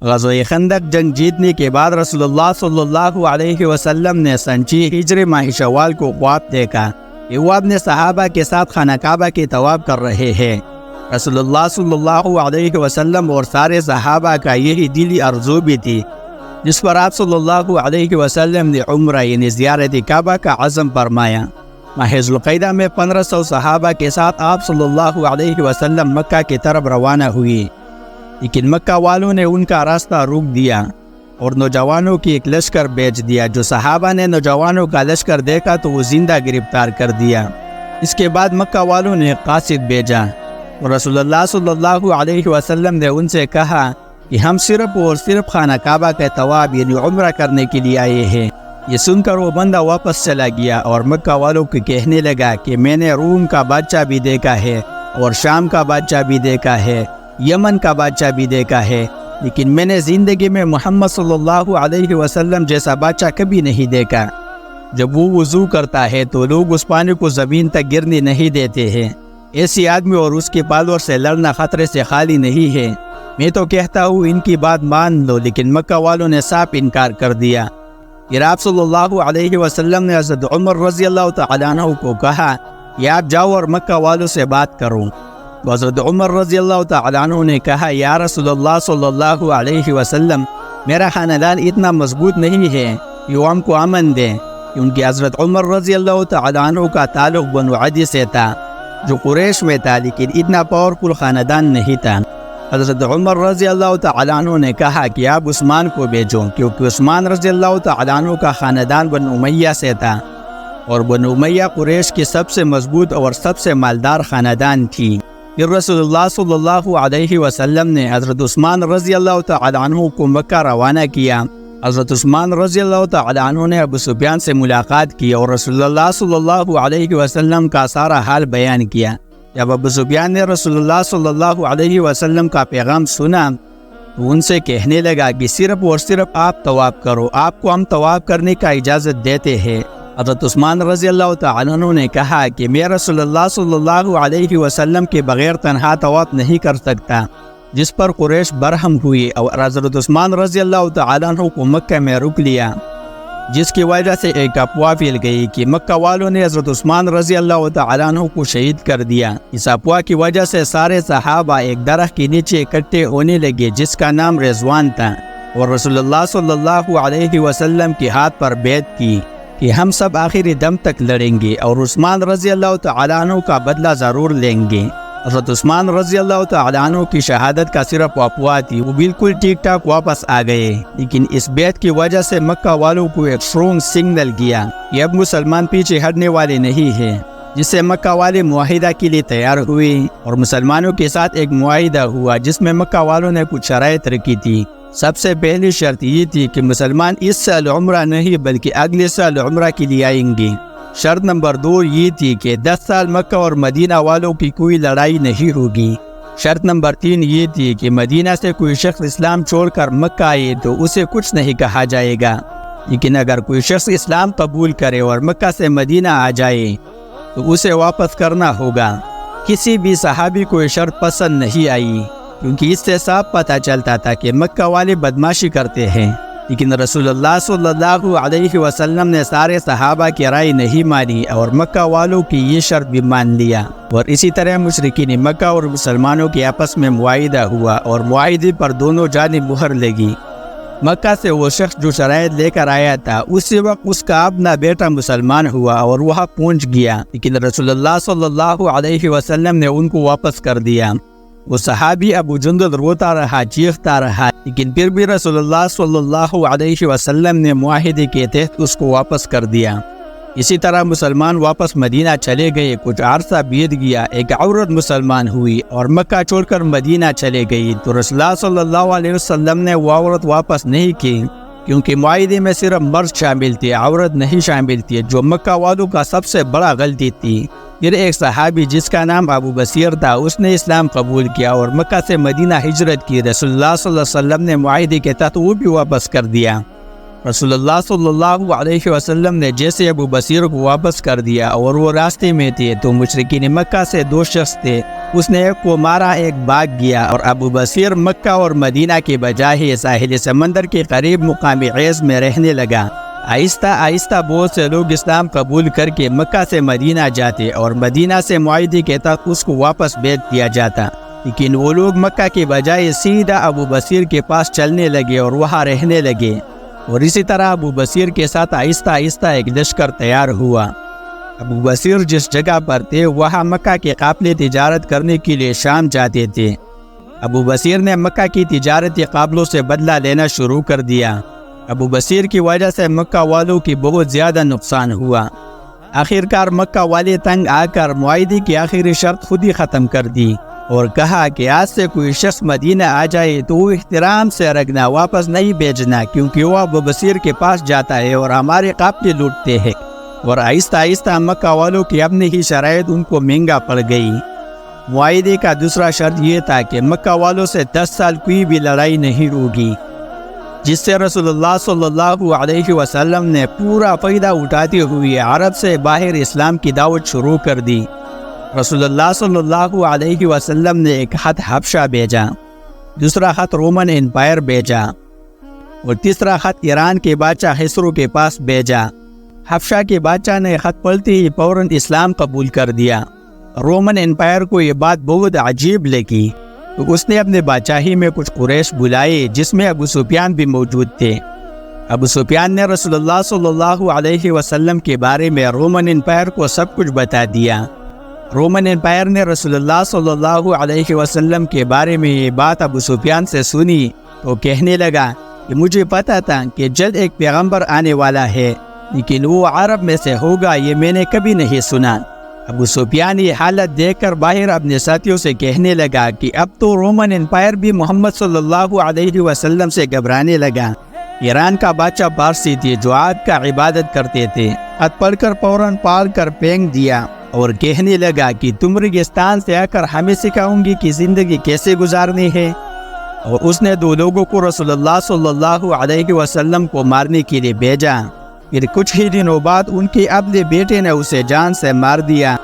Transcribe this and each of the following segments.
غزوہ خندق جنگ جیتنے کے بعد رسول اللہ صلی اللہ علیہ وسلم نے سن 6 ہجری ماہ شوال کو خواب دیکھا کہ وہ اپنے صحابہ کے ساتھ خانہ کعبہ کی طواف کر رہے ہیں۔ رسول اللہ صلی اللہ علیہ وسلم اور سارے صحابہ کا یہی دلی آرزو بھی تھی، جس پر آپ صلی اللہ علیہ وسلم نے عمرہ یعنی زیارت کعبہ کا عزم فرمایا۔ ماہ ذوالقعدہ میں 1500 صحابہ کے ساتھ آپ صلی اللہ علیہ وسلم مکہ کی طرف روانہ ہوئی، لیکن مکہ والوں نے ان کا راستہ روک دیا اور نوجوانوں کی ایک لشکر بھیج دیا۔ جو صحابہ نے نوجوانوں کا لشکر دیکھا تو وہ زندہ گرفتار کر دیا۔ اس کے بعد مکہ والوں نے قاصد بھیجا اور رسول اللہ صلی اللہ علیہ وسلم نے ان سے کہا کہ ہم صرف اور صرف خانہ کعبہ کے طواف یعنی عمرہ کرنے کے لیے آئے ہیں۔ یہ سن کر وہ بندہ واپس چلا گیا اور مکہ والوں کو کہنے لگا کہ میں نے روم کا بادشاہ بھی دیکھا ہے اور شام کا بادشاہ بھی دیکھا ہے، یمن کا بادشاہ بھی دیکھا ہے، لیکن میں نے زندگی میں محمد صلی اللہ علیہ وسلم جیسا بادشاہ کبھی نہیں دیکھا۔ جب وہ وضو کرتا ہے تو لوگ اس پانی کو زمین تک گرنے نہیں دیتے ہیں۔ ایسی آدمی اور اس کے پالور سے لڑنا خطرے سے خالی نہیں ہے۔ میں تو کہتا ہوں ان کی بات مان لو، لیکن مکہ والوں نے صاف انکار کر دیا۔ پھر آپ صلی اللہ علیہ وسلم نے حضرت عمر رضی اللہ تعالیٰ عنہ کو کہا کہ آپ جاؤ اور مکہ والوں سے بات کرو۔ تو حضرت عمر رضی اللہ تعالیٰ عنہ نے کہا یا رسول اللہ صلی اللہ علیہ وسلم، میرا خاندان اتنا مضبوط نہیں ہے کہ وہ ہم کو امن دیں، کیونکہ حضرت عمر رضی اللہ تعالیٰ عنہ کا تعلق بنو عدی سے تھا جو قریش میں تھا، لیکن اتنا پاورفل خاندان نہیں تھا۔ حضرت عمر رضی اللہ تعالیٰ عنہ نے کہا کہ آپ عثمان کو بھیجو، کیونکہ عثمان رضی اللہ تعالیٰ عنہ کا خاندان بنو امیہ سے تھا اور بنو امیہ قریش کی سب سے مضبوط اور سب سے مالدار خاندان تھی۔ پھر رسول اللہ صلی اللہ علیہ وسلم نے حضرت عثمان رضی اللہ تعالیٰ عنہ کو مکہ روانہ کیا۔ حضرت عثمان رضی اللہ تعالیٰ عنہ نے ابو سفیان سے ملاقات کی اور رسول اللہ صلی اللہ علیہ وسلم کا سارا حال بیان کیا۔ جب ابو سفیان نے رسول اللہ صلی اللہ علیہ وسلم کا پیغام سنا تو ان سے کہنے لگا کہ صرف اور صرف آپ طواف کرو، آپ کو ہم طواف کرنے کا اجازت دیتے ہیں۔ حضرت عثمان رضی اللہ تعالیٰ عنہ نے کہا کہ میں رسول اللہ صلی اللہ علیہ وسلم کے بغیر تنہا طواف نہیں کر سکتا، جس پر قریش برہم ہوئی اور حضرت عثمان رضی اللہ تعالیٰ عنہ کو مکہ میں روک لیا، جس کی وجہ سے ایک افواہ پھیل گئی کہ مکہ والوں نے حضرت عثمان رضی اللہ تعالیٰ عنہ کو شہید کر دیا۔ اس افواہ کی وجہ سے سارے صحابہ ایک درخت کے نیچے اکٹھے ہونے لگے جس کا نام رضوان تھا، اور رسول اللہ صلی اللہ علیہ وسلم کے ہاتھ پر بیعت کی کہ ہم سب آخری دم تک لڑیں گے اور عثمان رضی اللہ تعالیٰ عنہ کا بدلہ ضرور لیں گے۔ حضرت عثمان رضی اللہ تعالیٰ عنہ کی شہادت کا صرف افواہ تھی، وہ بالکل ٹھیک ٹھاک واپس آ گئے، لیکن اس بیعت کی وجہ سے مکہ والوں کو ایک اسٹرانگ سگنل گیا کہ اب مسلمان پیچھے ہٹنے والے نہیں ہیں، جس سے مکہ والے معاہدہ کے لیے تیار ہوئے اور مسلمانوں کے ساتھ ایک معاہدہ ہوا جس میں مکہ والوں نے کچھ شرائط رکھی تھی۔ سب سے پہلی شرط یہ تھی کہ مسلمان اس سال عمرہ نہیں بلکہ اگلے سال عمرہ کے لیے آئیں گے۔ شرط نمبر 2 یہ تھی کہ 10 سال مکہ اور مدینہ والوں کی کوئی لڑائی نہیں ہوگی۔ شرط نمبر 3 یہ تھی کہ مدینہ سے کوئی شخص اسلام چھوڑ کر مکہ آئے تو اسے کچھ نہیں کہا جائے گا، لیکن اگر کوئی شخص اسلام قبول کرے اور مکہ سے مدینہ آ جائے تو اسے واپس کرنا ہوگا۔ کسی بھی صحابی کو یہ شرط پسند نہیں آئی، کیونکہ اس سے صاف پتہ چلتا تھا کہ مکہ والے بدماشی کرتے ہیں، لیکن رسول اللہ صلی اللہ علیہ وسلم نے سارے صحابہ کی رائے نہیں مانی اور مکہ والوں کی یہ شرط بھی مان لیا، اور اسی طرح مشرکین مکہ اور مسلمانوں کے آپس میں معاہدہ ہوا اور معاہدے پر دونوں جانب مہر لگی۔ مکہ سے وہ شخص جو شرائط لے کر آیا تھا اسی وقت اس کا اپنا بیٹا مسلمان ہوا اور وہاں پہنچ گیا، لیکن رسول اللہ صلی اللہ علیہ وسلم نے ان کو واپس کر دیا۔ وہ صحابی ابو جندل روتا رہا، چیختا رہا، لیکن پھر بھی رسول اللہ صلی اللہ علیہ وسلم نے معاہدے کے تحت اس کو واپس کر دیا۔ اسی طرح مسلمان واپس مدینہ چلے گئے۔ کچھ عرصہ بیت گیا، ایک عورت مسلمان ہوئی اور مکہ چھوڑ کر مدینہ چلے گئی، تو رسول اللہ صلی اللہ علیہ وسلم نے وہ عورت واپس نہیں کی، کیونکہ معاہدے میں صرف مرد شامل تھے، عورت نہیں شامل تھی، جو مکہ والوں کا سب سے بڑا غلطی تھی۔ پھر ایک صحابی جس کا نام ابو بصیر تھا، اس نے اسلام قبول کیا اور مکہ سے مدینہ ہجرت کی۔ رسول اللہ صلی اللہ علیہ وسلم نے معاہدے کے تحت وہ بھی واپس کر دیا۔ رسول اللہ صلی اللہ علیہ وسلم نے جیسے ابو بصیر کو واپس کر دیا اور وہ راستے میں تھے، تو مشرکین مکہ سے 2 شخص تھے اس نے ایک کو مارا، ایک بھاگ گیا، اور ابو بصیر مکہ اور مدینہ کے بجائے ساحل سمندر کے قریب مقام عیز میں رہنے لگا۔ آہستہ آہستہ بہت سے لوگ اسلام قبول کر کے مکہ سے مدینہ جاتے اور مدینہ سے معاہدے کے تحت اس کو واپس بھیج دیا جاتا، لیکن وہ لوگ مکہ کے بجائے سیدھا ابو بصیر کے پاس چلنے لگے اور وہاں رہنے لگے، اور اسی طرح ابو بصیر کے ساتھ آہستہ آہستہ ایک لشکر تیار ہوا۔ ابو بصیر جس جگہ پر تھے وہاں مکہ کے قافلے تجارت کرنے کے لیے شام جاتے تھے۔ ابو بصیر نے مکہ کی تجارتی قافلوں سے بدلہ لینا شروع کر دیا۔ ابو بصیر کی وجہ سے مکہ والوں کی بہت زیادہ نقصان ہوا۔ آخرکار مکہ والے تنگ آ کر معاہدے کی آخری شرط خود ہی ختم کر دی اور کہا کہ آج سے کوئی شخص مدینہ آ جائے تو وہ احترام سے رکھنا، واپس نہیں بھیجنا، کیونکہ وہ ابو بصیر کے پاس جاتا ہے اور ہمارے قافلے لوٹتے ہیں۔ اور آہستہ آہستہ مکہ والوں کی اپنی ہی شرائط ان کو مہنگا پڑ گئی۔ معاہدے کا دوسرا شرط یہ تھا کہ مکہ والوں سے 10 سال کوئی بھی لڑائی نہیں ہوگی، جس سے رسول اللہ صلی اللہ علیہ وسلم نے پورا فائدہ اٹھاتے ہوئے عرب سے باہر اسلام کی دعوت شروع کر دی۔ رسول اللہ صلی اللہ علیہ وسلم نے ایک خط حبشہ بھیجا، دوسرا خط رومن امپائر بھیجا، اور تیسرا خط ایران کے بادشاہ خسرو کے پاس بھیجا۔ حبشہ کے بادشاہ نے خط پڑھتے ہی فوراً اسلام قبول کر دیا۔ رومن امپائر کو یہ بات بہت عجیب لگی، تو اس نے اپنے بادشاہی میں کچھ قریش بلائے، جس میں ابو سفیان بھی موجود تھے۔ ابو سفیان نے رسول اللہ صلی اللہ علیہ وسلم کے بارے میں رومن امپائر کو سب کچھ بتا دیا۔ رومن امپائر نے رسول اللہ صلی اللہ علیہ وسلم کے بارے میں یہ بات ابو سفیان سے سنی تو کہنے لگا کہ مجھے پتا تھا کہ جلد ایک پیغمبر آنے والا ہے، لیکن وہ عرب میں سے ہوگا یہ میں نے کبھی نہیں سنا۔ ابو سفیان یہ حالت دیکھ کر باہر اپنے ساتھیوں سے کہنے لگا کہ اب تو رومن امپائر بھی محمد صلی اللہ علیہ وسلم سے گھبرانے لگا۔ ایران کا بادشاہ پارسی تھے جو آگ کا عبادت کرتے تھے۔ خط پڑھ کر فوراً پال کر پھینک دیا اور کہنے لگا کہ تم ریگستان سے آ کر ہمیں سکھاؤں گی کہ زندگی کیسے گزارنی ہے۔ اور اس نے 2 لوگوں کو رسول اللہ صلی اللہ علیہ وسلم کو مارنے کے لیے بھیجا۔ پھر کچھ ہی دنوں بعد ان کے اپنے بیٹے نے اسے جان سے مار دیا۔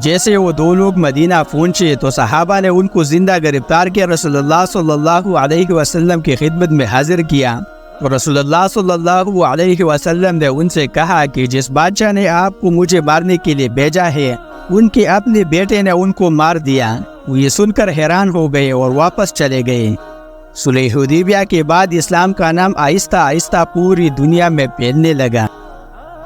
جیسے وہ 2 لوگ مدینہ پہنچے تو صحابہ نے ان کو زندہ گرفتار کیا رسول اللہ صلی اللہ علیہ وسلم کی خدمت میں حاضر کیا۔ تو رسول اللہ صلی اللہ علیہ وسلم نے ان سے کہا کہ جس بادشاہ نے آپ کو مجھے مارنے کے لیے بھیجا ہے ان کے اپنے بیٹے نے ان کو مار دیا۔ وہ یہ سن کر حیران ہو گئے اور واپس چلے گئے۔ صلح حدیبیہ کے بعد اسلام کا نام آہستہ آہستہ پوری دنیا میں پھیلنے لگا۔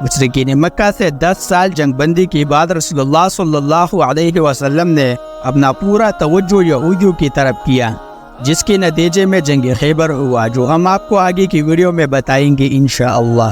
مشرکین مکہ سے 10 سال جنگ بندی کے بعد رسول اللہ صلی اللہ علیہ وسلم نے اپنا پورا توجہ یہودیوں کی طرف کیا، جس کے نتیجے میں جنگ خیبر ہوا، جو ہم آپ کو آگے کی ویڈیو میں بتائیں گے انشاءاللہ۔